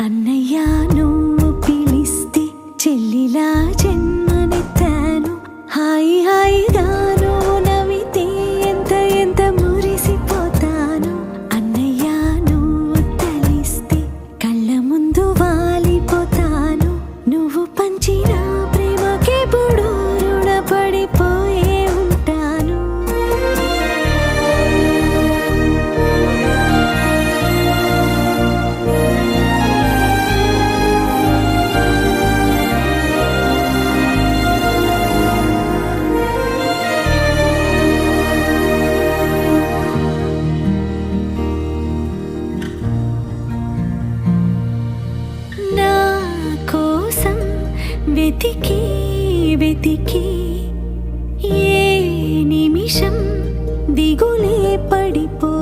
అన్నయ్య నువ్వు పిలిస్తే చెల్లిలా జన్మనెత్తాను. హాయి హాయిగా నువ్వు నవ్వితే ఎంత ఎంత మురిసిపోతాను. అన్నయ్య నువ్వు తలిస్తే కళ్ళ ముందు వాలిపోతాను. నువ్వు పంచిన ప్రేమకెప్పుడు రుణపడిపోయే ఉంటాను. నా కోసం వెతికి వెతికి ఏ నిమిషం దిగులే పడిపో